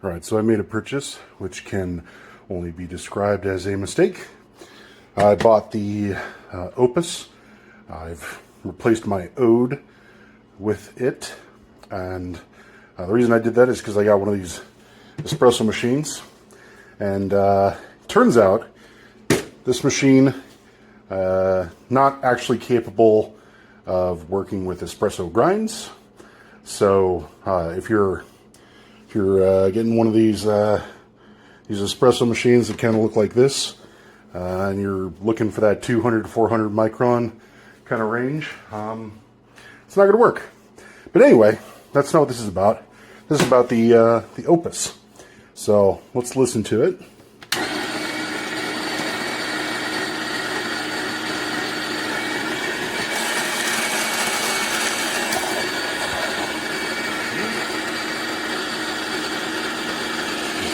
Alright, so I made a purchase which can only be described as a mistake. I bought the Opus. I've replaced my Ode with it, and the reason I did that is because I got one of these espresso machines, and turns out this machine not actually capable of working with espresso grinds. So if you're getting one of these espresso machines that kind of look like this, and you're looking for that 200 to 400 micron kind of range, it's not going to work. But anyway, that's not what this is about. This is about the Opus. So let's listen to it.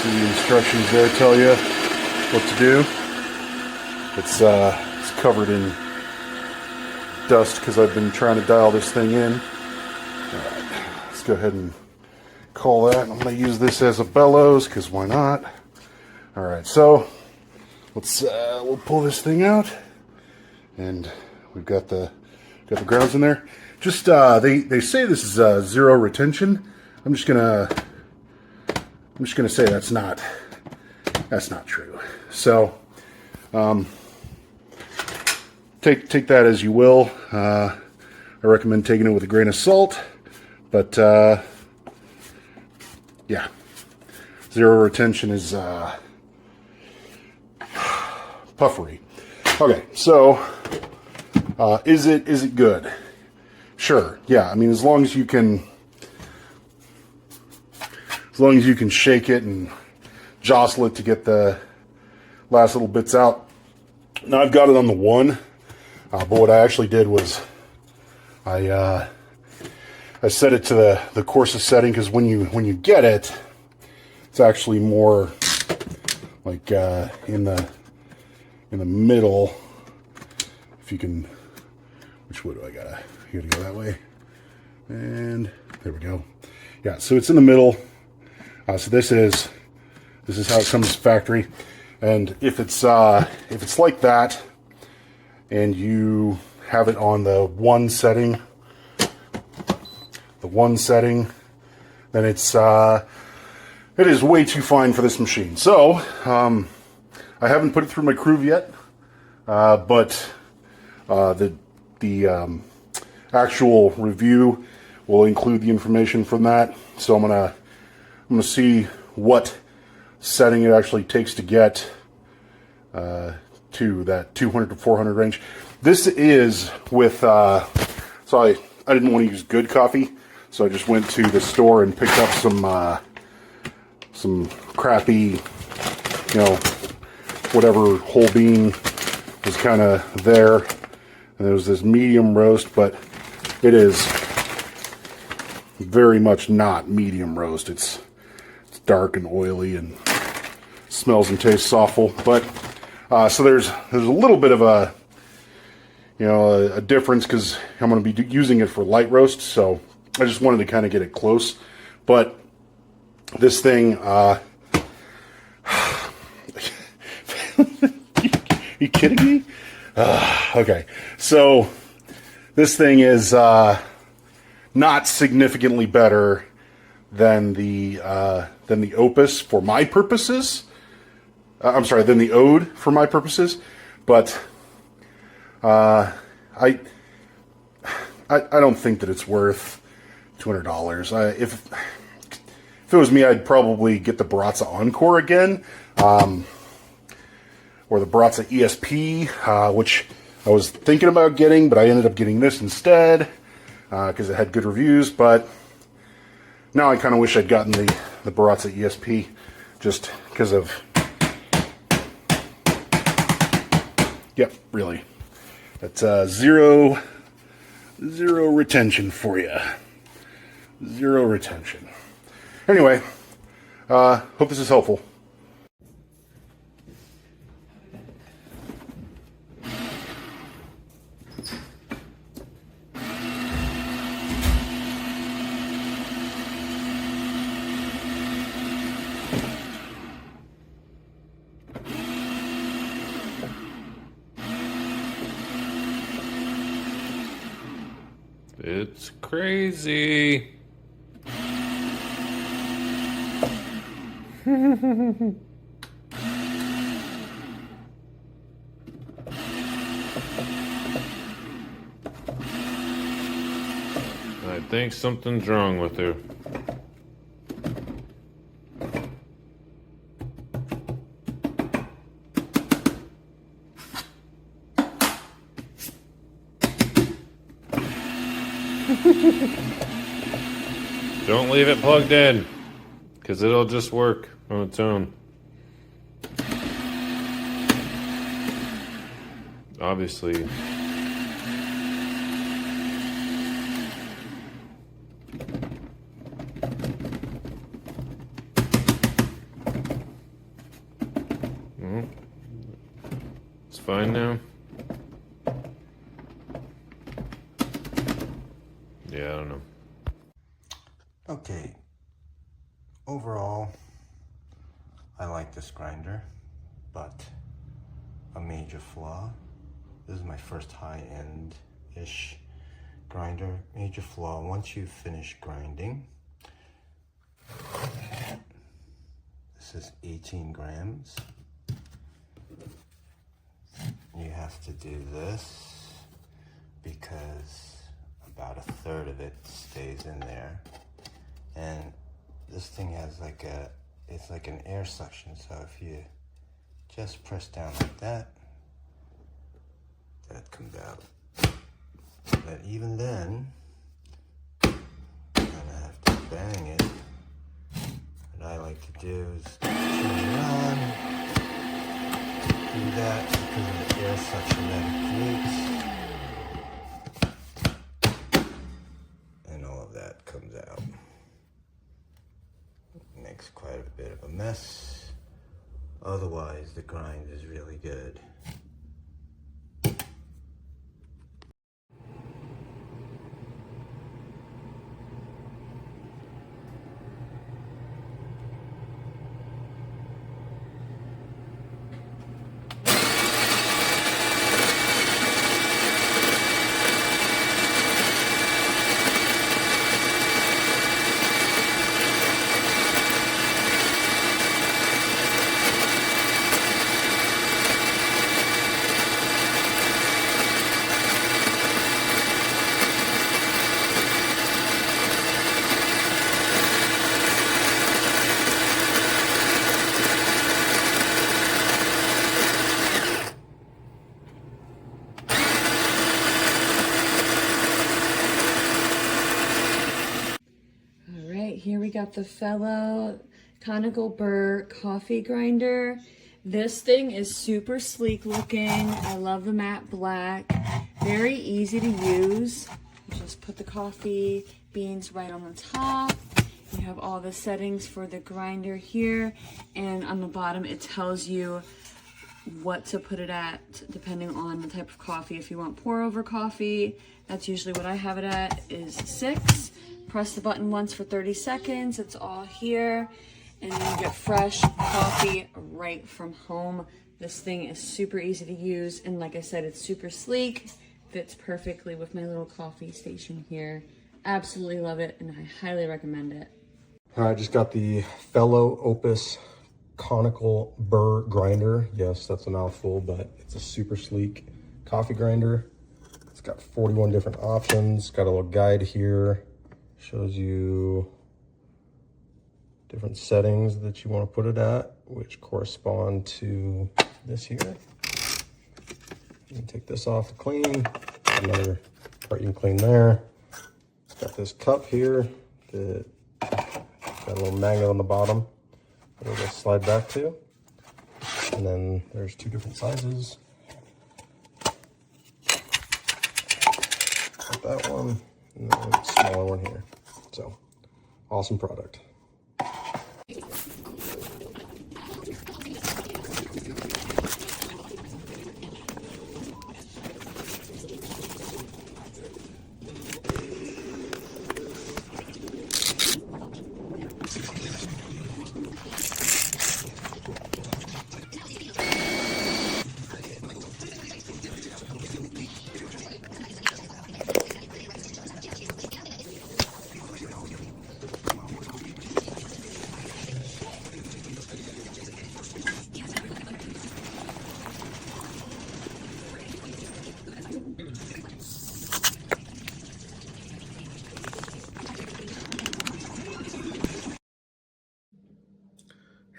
The instructions there tell you what to do. It's covered in dust because I've been trying to dial this thing in. Alright, let's go ahead and call that. I'm going to use this as a bellows because why not? Alright, so we'll pull this thing out, and we've got the grounds in there. Just they say this is zero retention. I'm just gonna say that's not true. So take that as you will. I recommend taking it with a grain of salt, but yeah, zero retention is puffery. Okay, so is it good? Sure. Yeah, I mean, as long as you can shake it and jostle it to get the last little bits out. Now I've got it on the 1, but what I actually did was I set it to the coarsest setting, because when you get it, it's actually more like in the middle. If you can, which way do I gotta go that way? And there we go. Yeah, so it's in the middle. So this is how it comes factory, and if it's like that, and you have it on the 1 setting, then it is way too fine for this machine. So I haven't put it through my groove yet, but the actual review will include the information from that. So I'm gonna see what setting it actually takes to get to that 200 to 400 range. This is with, so I didn't want to use good coffee, so I just went to the store and picked up some crappy, whatever whole bean was kind of there. And there was this medium roast, but it is very much not medium roast. It's dark and oily and smells and tastes awful. But so there's a little bit of a difference, because I'm going to be using it for light roast. So I just wanted to kind of get it close. But this thing, you kidding me? Okay, so this thing is not significantly better than the Opus for my purposes. I'm sorry, than the Ode for my purposes. But I don't think that it's worth $200. If it was me, I'd probably get the Baratza Encore again, or the Baratza ESP, which I was thinking about getting, but I ended up getting this instead because it had good reviews. But now I kind of wish I'd gotten the Baratza ESP, just because of, yep, really, that's zero retention for you. Zero retention. Anyway, hope this is helpful. It's crazy. I think something's wrong with her. Don't leave it plugged in, because it'll just work on its own. Obviously. It's fine now. Yeah, I don't know. Okay, overall, I like this grinder, but a major flaw. This is my first high-end-ish grinder. Major flaw, once you finish grinding, this is 18 grams. You have to do this because about a third of it stays in there. And this thing has it's like an air suction, so if you just press down like that, that comes out. But even then, you're gonna have to bang it. What I like to do is turn it on, do that because of the air suction that it creates, and all of that comes out. Makes quite a bit of a mess. Otherwise, the grind is really good. Here we got the fellow Conical Burr coffee grinder. This thing is super sleek looking. I love the matte black. Very easy to use. You just put the coffee beans right on the top. You have all the settings for the grinder here. And on the bottom, it tells you what to put it at depending on the type of coffee. If you want pour over coffee, that's usually what I have it at, is 6. Press the button once for 30 seconds. It's all here. And then you get fresh coffee right from home. This thing is super easy to use. And like I said, it's super sleek. Fits perfectly with my little coffee station here. Absolutely love it, and I highly recommend it. All right, just got the fellow Opus Conical Burr grinder. Yes, that's a mouthful, but it's a super sleek coffee grinder. It's got 41 different options. Got a little guide here. Shows you different settings that you want to put it at, which correspond to this here. You can take this off to clean. Another part you can clean there. It's got this cup here that got a little magnet on the bottom that it'll slide back to. And then there's 2 different sizes. Got that one. And then a smaller one here. So, awesome product.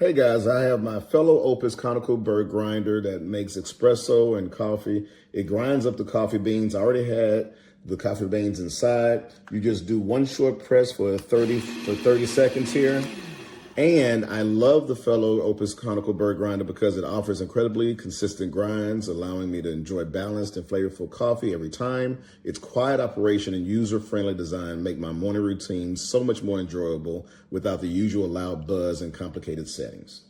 Hey guys, I have my fellow Opus Conical Burr grinder that makes espresso and coffee. It grinds up the coffee beans. I already had the coffee beans inside. You just do one short press for 30 seconds here. And I love the fellow Opus Conical Burr grinder because it offers incredibly consistent grinds, allowing me to enjoy balanced and flavorful coffee every time. Its quiet operation and user-friendly design make my morning routine so much more enjoyable without the usual loud buzz and complicated settings.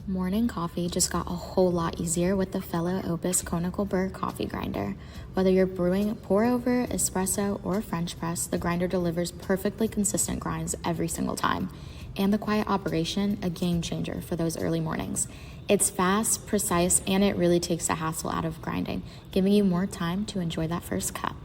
Morning coffee just got a whole lot easier with the fellow Opus Conical Burr coffee grinder. Whether you're brewing pour over, espresso, or French press, the grinder delivers perfectly consistent grinds every single time. And the quiet operation, a game changer for those early mornings. It's fast, precise, and it really takes the hassle out of grinding, giving you more time to enjoy that first cup.